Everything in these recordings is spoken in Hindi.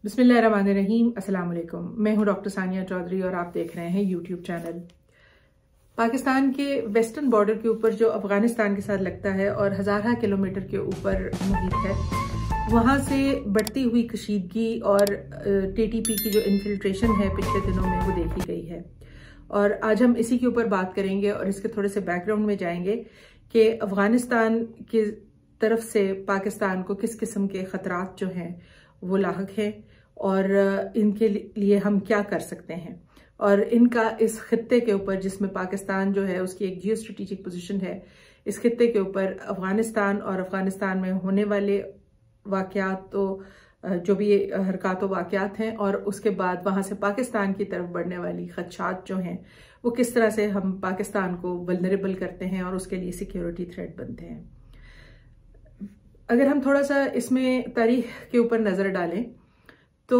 बिस्मिल्लाहिर्रहमानिर्रहीम। अस्सलाम वालेकुम। मैं हूं डॉक्टर सानिया चौधरी और आप देख रहे हैं यूट्यूब चैनल। पाकिस्तान के वेस्टर्न बॉर्डर के ऊपर जो अफगानिस्तान के साथ लगता है और हज़ार किलोमीटर के ऊपर मुहित है, वहाँ से बढ़ती हुई कशीदगी और टीटीपी की जो इन्फिल्ट्रेशन है पिछले दिनों में वो देखी गई है। और आज हम इसी के ऊपर बात करेंगे और इसके थोड़े से बैकग्राउंड में जाएंगे कि अफगानिस्तान की तरफ से पाकिस्तान को किस किस्म के खतरात जो हैं वो लाहक हैं और इनके लिए हम क्या कर सकते हैं। और इनका इस खित्ते के ऊपर, जिसमें पाकिस्तान जो है उसकी एक जियो स्ट्रेटेजिक पोजीशन है, इस खित्ते के ऊपर अफगानिस्तान और अफगानिस्तान में होने वाले वाक़यात, तो जो भी हरकत वाक़यात हैं, और उसके बाद वहाँ से पाकिस्तान की तरफ बढ़ने वाली खदशात जो हैं वो किस तरह से हम पाकिस्तान को वल्नरेबल करते हैं और उसके लिए सिक्योरिटी थ्रेट बनते हैं। अगर हम थोड़ा सा इसमें तारीख के ऊपर नज़र डालें तो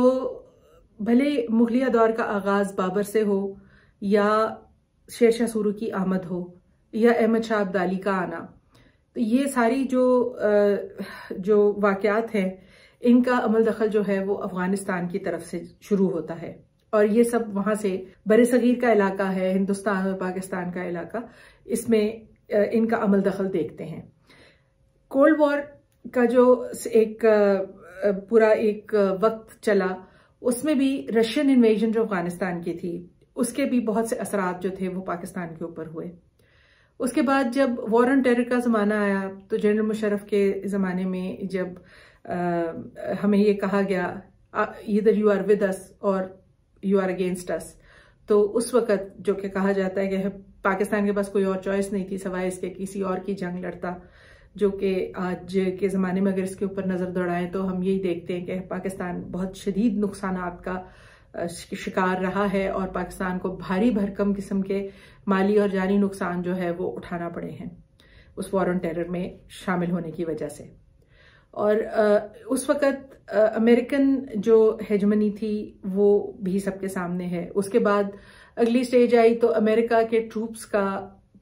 भले मुगलिया दौर का आगाज़ बाबर से हो या शेरशाह सूरी की आमद हो या अहमद शाह अब्दाली का आना, तो ये सारी जो वाक़यात हैं इनका अमल दखल जो है वो अफगानिस्तान की तरफ से शुरू होता है। और ये सब वहाँ से बरे सगीर का इलाका है, हिंदुस्तान और पाकिस्तान का इलाका, इसमें इनका अमल दखल देखते हैं। कोल्ड वॉर का जो पूरा एक वक्त चला, उसमें भी रशियन इन्वेजन जो अफगानिस्तान की थी उसके भी बहुत से असरात जो थे वो पाकिस्तान के ऊपर हुए। उसके बाद जब वॉर ऑन टेरर का ज़माना आया तो जनरल मुशर्रफ के ज़माने में जब हमें ये कहा गया either you are with us or you are against us, तो उस वक़्त जो कि कहा जाता है कि पाकिस्तान के पास कोई और चॉइस नहीं थी सिवाय इसके किसी और की जंग लड़ता, जो कि आज के ज़माने में अगर इसके ऊपर नज़र दौड़ाएं तो हम यही देखते हैं कि पाकिस्तान बहुत शदीद नुकसानात का शिकार रहा है और पाकिस्तान को भारी भरकम किस्म के माली और जानी नुकसान जो है वो उठाना पड़े हैं उस वॉर ऑन टेरर में शामिल होने की वजह से। और उस वक़्त अमेरिकन जो हेजमनी थी वो भी सबके सामने है। उसके बाद अगली स्टेज आई तो अमेरिका के ट्रूप्स का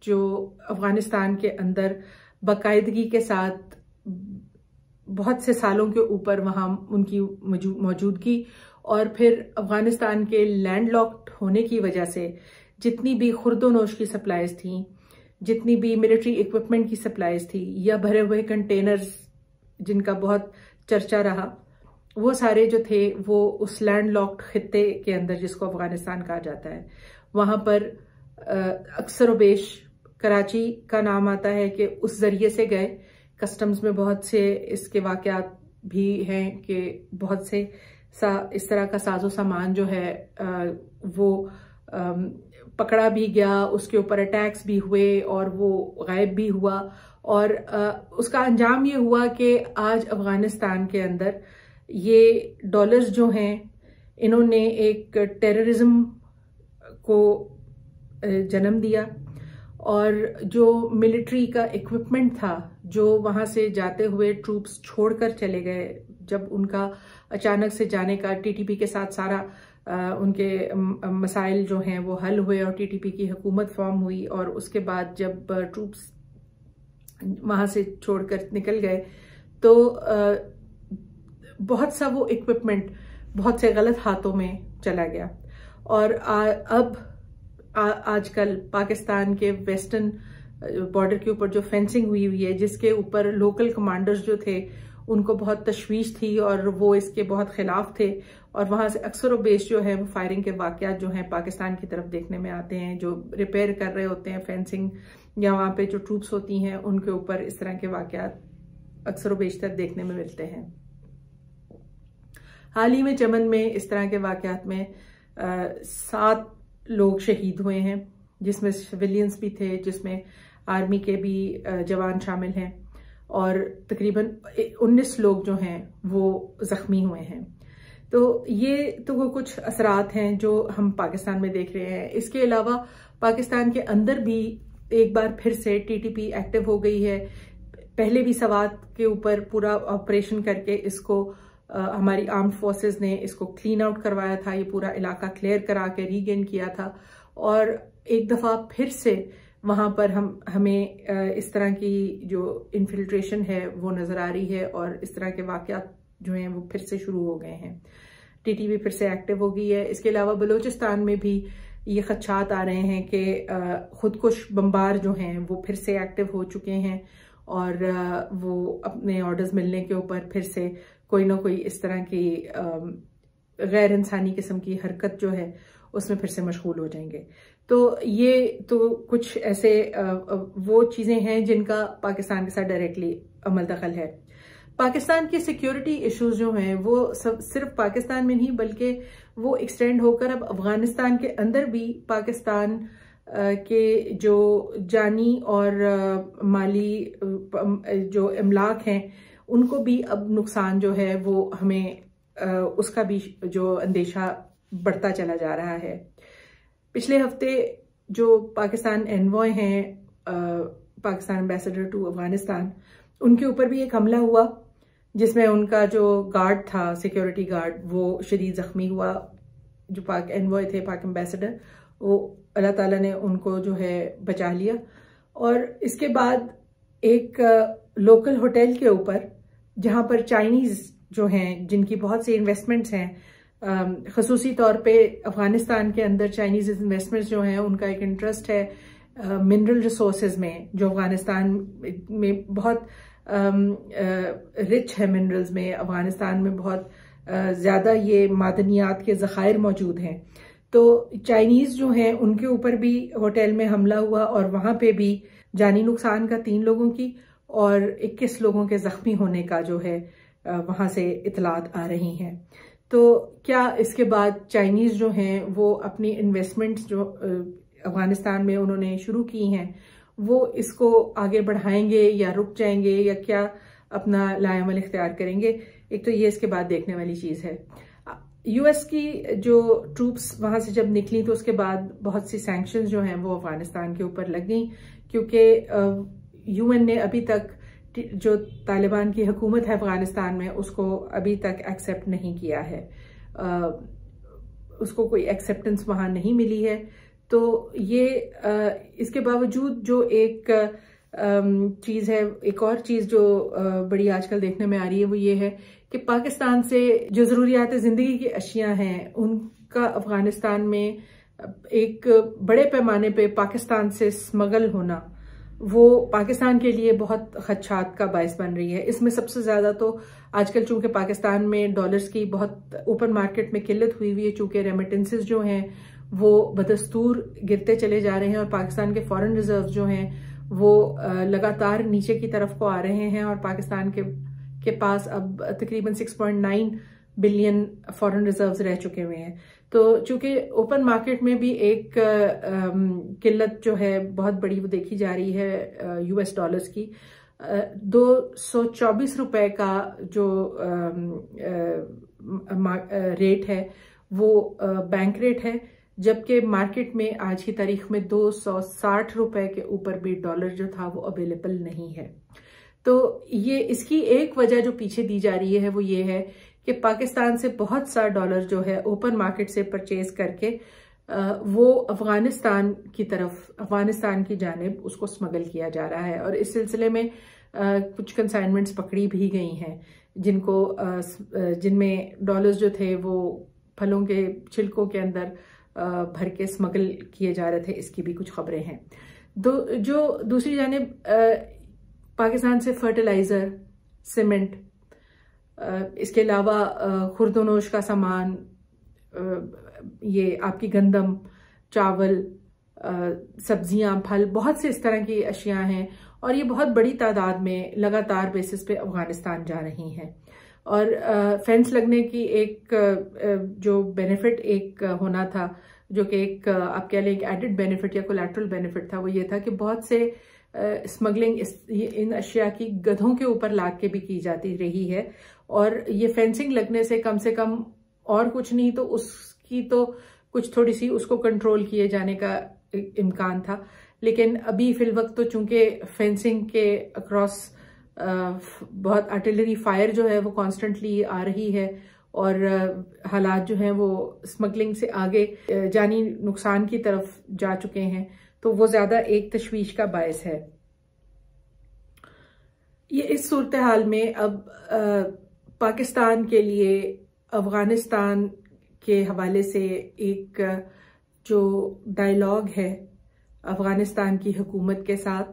जो अफगानिस्तान के अंदर बाकायदगी के साथ बहुत से सालों के ऊपर वहाँ उनकी मौजूदगी, और फिर अफगानिस्तान के लैंडलॉक्ड होने की वजह से जितनी भी खुर्दोनोश की सप्लाईज थी, जितनी भी मिलिट्री इक्विपमेंट की सप्लाईज थी या भरे हुए कंटेनर्स जिनका बहुत चर्चा रहा, वो सारे जो थे वो उस लैंडलॉक्ड खित्ते के अंदर, जिसको अफगानिस्तान कहा जाता है, वहाँ पर अक्सर बेश कराची का नाम आता है कि उस जरिए से गए। कस्टम्स में बहुत से इसके वाक़यात भी हैं कि बहुत से इस तरह का साजो सामान जो है वो पकड़ा भी गया, उसके ऊपर अटैक्स भी हुए और वो गायब भी हुआ। और उसका अंजाम ये हुआ कि आज अफगानिस्तान के अंदर ये डॉलर्स जो हैं इन्होंने एक टेररिज्म को जन्म दिया, और जो मिलिट्री का इक्विपमेंट था जो वहाँ से जाते हुए ट्रूप्स छोड़कर चले गए, जब उनका अचानक से जाने का टीटीपी के साथ सारा उनके मसाइल जो हैं वो हल हुए और टीटीपी की हुकूमत फॉर्म हुई, और उसके बाद जब ट्रूप्स वहाँ से छोड़कर निकल गए तो बहुत सा वो इक्विपमेंट बहुत से गलत हाथों में चला गया। और अब आजकल पाकिस्तान के वेस्टर्न बॉर्डर के ऊपर जो फेंसिंग हुई है, जिसके ऊपर लोकल कमांडर्स जो थे उनको बहुत तशवीश थी और वो इसके बहुत खिलाफ थे, और वहाँ से अक्सर बेश जो है वो फायरिंग के वाक़यात जो हैं पाकिस्तान की तरफ देखने में आते हैं। जो रिपेयर कर रहे होते हैं फेंसिंग या वहाँ पे जो ट्रूप्स होती हैं उनके ऊपर इस तरह के वाक़यात अक्सर बेशतर देखने में मिलते हैं। हाल ही में चमन में इस तरह के वाक़यात में 7 लोग शहीद हुए हैं, जिसमें सिविलियंस भी थे, जिसमें आर्मी के भी जवान शामिल हैं, और तकरीबन 19 लोग जो हैं वो ज़ख्मी हुए हैं। तो ये तो वो कुछ असरात हैं जो हम पाकिस्तान में देख रहे हैं। इसके अलावा पाकिस्तान के अंदर भी एक बार फिर से टीटीपी एक्टिव हो गई है। पहले भी सवात के ऊपर पूरा ऑपरेशन करके इसको हमारी आर्म्ड फोर्सेस ने इसको क्लीन आउट करवाया था, ये पूरा इलाका क्लियर करा के रीगेन किया था, और एक दफ़ा फिर से वहाँ पर हमें इस तरह की जो इन्फिल्ट्रेशन है वो नज़र आ रही है और इस तरह के वाक़यात जो हैं वो फिर से शुरू हो गए हैं। टीटीपी फिर से एक्टिव हो गई है। इसके अलावा बलूचिस्तान में भी ये खदशात आ रहे हैं कि खुदकुश बमबार जो हैं वो फिर से एक्टिव हो चुके हैं और वो अपने ऑर्डर्स मिलने के ऊपर फिर से कोई ना कोई इस तरह की गैर इंसानी किस्म की हरकत जो है उसमें फिर से मशगूल हो जाएंगे। तो ये तो कुछ ऐसे वो चीज़ें हैं जिनका पाकिस्तान के साथ डायरेक्टली अमल दखल है। पाकिस्तान के सिक्योरिटी इश्यूज जो हैं वो सिर्फ पाकिस्तान में नहीं बल्कि वो एक्सटेंड होकर अब अफगानिस्तान के अंदर भी पाकिस्तान के जो जानी और माली जो इमलाक हैं उनको भी अब नुकसान जो है वो हमें उसका भी जो अंदेशा बढ़ता चला जा रहा है। पिछले हफ्ते जो पाकिस्तान एनवॉय हैं पाकिस्तान एम्बेसडर टू अफगानिस्तान, उनके ऊपर भी एक हमला हुआ जिसमें उनका जो गार्ड था, सिक्योरिटी गार्ड, वो शदीद जख्मी हुआ। जो पाक एनवॉय थे, पाक एम्बेसडर, वो अल्लाह ताला ने उनको जो है बचा लिया। और इसके बाद एक लोकल होटल के ऊपर जहां पर चाइनीज जो हैं जिनकी बहुत सी इन्वेस्टमेंट्स हैं, खसूसी तौर पे अफगानिस्तान के अंदर चाइनीज इन्वेस्टमेंट्स जो हैं उनका एक इंटरेस्ट है मिनरल रिसोर्सेज में, जो अफगानिस्तान में बहुत रिच है मिनरल्स में। अफगानिस्तान में बहुत ज़्यादा ये मादनियात के ज़खायर मौजूद हैं। तो चाइनीज़ जो हैं उनके ऊपर भी होटल में हमला हुआ और वहाँ पे भी जानी नुकसान का 3 लोगों की और 21 लोगों के ज़ख्मी होने का जो है वहाँ से इतलात आ रही हैं। तो क्या इसके बाद चाइनीज़ जो हैं वो अपनी इन्वेस्टमेंट्स जो अफगानिस्तान में उन्होंने शुरू की हैं वो इसको आगे बढ़ाएंगे या रुक जाएंगे या क्या अपना लाएअमल इख्तियार करेंगे? एक तो ये इसके बाद देखने वाली चीज़ है। यूएस की जो ट्रूप्स वहाँ से जब निकली तो उसके बाद बहुत सी सैंक्शंस जो हैं वो अफगानिस्तान के ऊपर लग गई, क्योंकि यूएन ने अभी तक जो तालिबान की हुकूमत है अफगानिस्तान में उसको अभी तक एक्सेप्ट नहीं किया है, उसको कोई एक्सेप्टेंस वहाँ नहीं मिली है। तो ये इसके बावजूद जो एक चीज़ है, एक और चीज़ जो बड़ी आजकल देखने में आ रही है वो ये है कि पाकिस्तान से जो ज़रूरियात ज़िंदगी की अशिया हैं उनका अफगानिस्तान में एक बड़े पैमाने पे पाकिस्तान से स्मगल होना वो पाकिस्तान के लिए बहुत खदशात का बायस बन रही है। इसमें सबसे ज़्यादा तो आजकल चूंकि पाकिस्तान में डॉलर्स की बहुत ओपन मार्केट में किल्लत हुई हुई है, चूंकि रेमिटेंसेस जो हैं वो बदस्तूर गिरते चले जा रहे हैं और पाकिस्तान के फॉरेन रिजर्व जो हैं वो लगातार नीचे की तरफ को आ रहे हैं और पाकिस्तान के पास अब तकरीबन 6.9 बिलियन फॉरेन रिजर्व्स रह चुके हुए हैं। तो चूंकि ओपन मार्केट में भी एक किल्लत जो है बहुत बड़ी वो देखी जा रही है यूएस डॉलर्स की, 224 रुपए का जो रेट है वो बैंक रेट है, जबकि मार्केट में आज की तारीख में 260 रुपए के ऊपर भी डॉलर जो था वो अवेलेबल नहीं है। तो ये इसकी एक वजह जो पीछे दी जा रही है वो ये है कि पाकिस्तान से बहुत सा डॉलर जो है ओपन मार्केट से परचेज करके वो अफगानिस्तान की तरफ, अफगानिस्तान की जानिब उसको स्मगल किया जा रहा है। और इस सिलसिले में कुछ कंसाइनमेंट्स पकड़ी भी गई हैं जिनमें डॉलर्स जो थे वो फलों के छिलकों के अंदर भर के स्मगल किए जा रहे थे, इसकी भी कुछ खबरें हैं। जो दूसरी जानिब पाकिस्तान से फर्टिलाइज़र, सीमेंट, इसके अलावा खुर्दोनोश का सामान, ये आपकी गंदम, चावल, सब्जियां, फल, बहुत से इस तरह की अशिया हैं और ये बहुत बड़ी तादाद में लगातार बेसिस पे अफगानिस्तान जा रही हैं। और फेंस लगने की एक जो बेनिफिट एक होना था, जो कि एक आप कह लें एक एडेड बेनिफिट या कोलैटरल बेनिफिट था, वो ये था कि बहुत से स्मगलिंग इन अशिया की गधों के ऊपर लाद के भी की जाती रही है और ये फेंसिंग लगने से कम और कुछ नहीं तो उसकी तो कुछ थोड़ी सी उसको कंट्रोल किए जाने का इम्कान था। लेकिन अभी फिलवक्त तो चूंकि फेंसिंग के अक्रॉस बहुत आर्टिलरी फायर जो है वो कॉन्स्टेंटली आ रही है और हालात जो हैं वो स्मगलिंग से आगे जानी नुकसान की तरफ जा चुके हैं, तो वो ज्यादा एक तशवीश का बायस है। ये इस सूरत हाल में अब पाकिस्तान के लिए अफगानिस्तान के हवाले से एक जो डायलॉग है अफगानिस्तान की हुकूमत के साथ,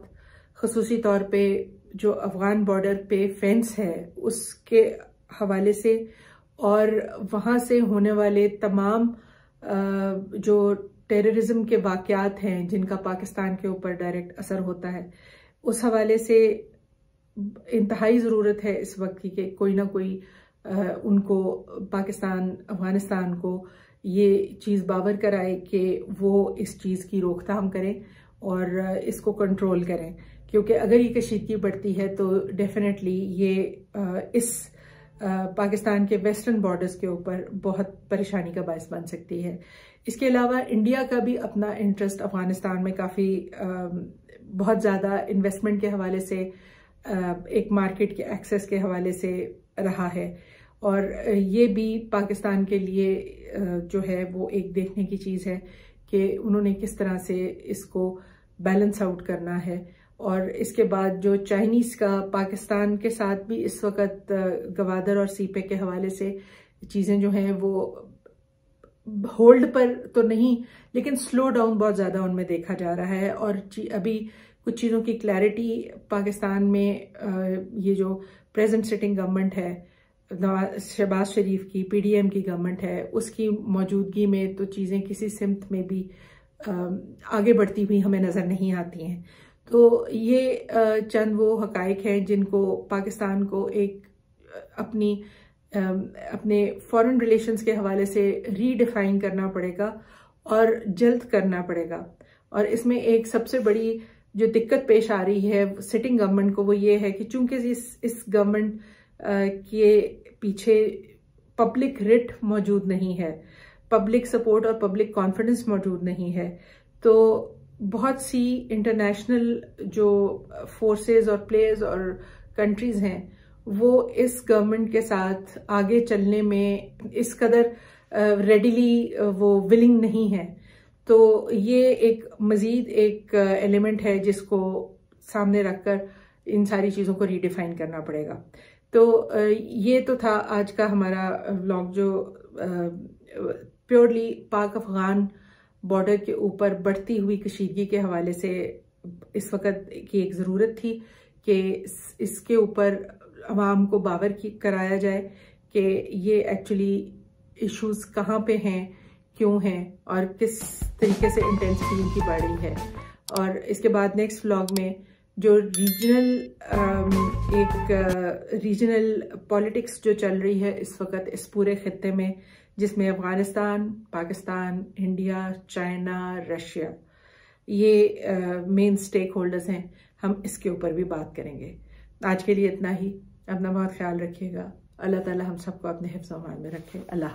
ख़ुसूसी तौर पे जो अफगान बॉर्डर पे फेंस है उसके हवाले से, और वहाँ से होने वाले तमाम जो टेररिज्म के वाक़यात हैं जिनका पाकिस्तान के ऊपर डायरेक्ट असर होता है, उस हवाले से इंतहाई ज़रूरत है इस वक्त की कि कोई ना कोई उनको अफगानिस्तान को ये चीज़ बावर कराए कि वो इस चीज़ की रोकथाम करें और इसको कंट्रोल करें, क्योंकि अगर ये कशीदगी बढ़ती है तो डेफिनेटली ये इस पाकिस्तान के वेस्टर्न बॉर्डर्स के ऊपर बहुत परेशानी का बायस बन सकती है। इसके अलावा इंडिया का भी अपना इंटरेस्ट अफगानिस्तान में काफ़ी बहुत ज़्यादा इन्वेस्टमेंट के हवाले से, एक मार्केट के एक्सेस के हवाले से रहा है, और ये भी पाकिस्तान के लिए जो है वो एक देखने की चीज़ है कि उन्होंने किस तरह से इसको बैलेंस आउट करना है। और इसके बाद जो चाइनीज़ का पाकिस्तान के साथ भी इस वक्त गवादर और सीपे के हवाले से चीज़ें जो हैं वो होल्ड पर तो नहीं, लेकिन स्लो डाउन बहुत ज़्यादा उनमें देखा जा रहा है। और अभी कुछ चीज़ों की क्लैरिटी पाकिस्तान में, ये जो प्रेजेंट सिटिंग गवर्नमेंट है शहबाज शरीफ की, पीडीएम की गवर्नमेंट है, उसकी मौजूदगी में तो चीज़ें किसी सिमत में भी आगे बढ़ती हुई हमें नज़र नहीं आती हैं। तो ये चंद वो हकाइक हैं जिनको पाकिस्तान को एक अपने फॉरेन रिलेशंस के हवाले से रीडिफाइन करना पड़ेगा और जल्द करना पड़ेगा। और इसमें एक सबसे बड़ी जो दिक्कत पेश आ रही है सिटिंग गवर्नमेंट को, वो ये है कि चूंकि इस गवर्नमेंट के पीछे पब्लिक रिट मौजूद नहीं है, पब्लिक सपोर्ट और पब्लिक कॉन्फिडेंस मौजूद नहीं है, तो बहुत सी इंटरनेशनल जो फोर्सेस और प्लेयर्स और कंट्रीज हैं वो इस गवर्नमेंट के साथ आगे चलने में इस कदर रेडिली वो विलिंग नहीं है। तो ये एक मजीद एक एलिमेंट है जिसको सामने रखकर इन सारी चीज़ों को रीडिफाइन करना पड़ेगा। तो ये तो था आज का हमारा व्लॉग, जो प्योरली पाक अफगान बॉर्डर के ऊपर बढ़ती हुई कशीदगी के हवाले से इस वक्त की एक ज़रूरत थी कि इसके ऊपर अवाम को बावर कराया जाए कि ये एक्चुअली इश्यूज़ कहाँ पे हैं, क्यों हैं और किस तरीके से इंटेंसिटी इनकी बढ़ रही है। और इसके बाद नेक्स्ट व्लॉग में जो रीजनल पॉलिटिक्स जो चल रही है इस वक्त इस पूरे खित्ते में, जिसमें Afghanistan, Pakistan, India, China, Russia, ये मेन स्टेक होल्डर्स हैं, हम इसके ऊपर भी बात करेंगे। आज के लिए इतना ही। अपना बहुत ख्याल रखिएगा। अल्लाह ताला हम सबको अपने हिफ्ज़-ओ-अमान में रखे। अल्लाह।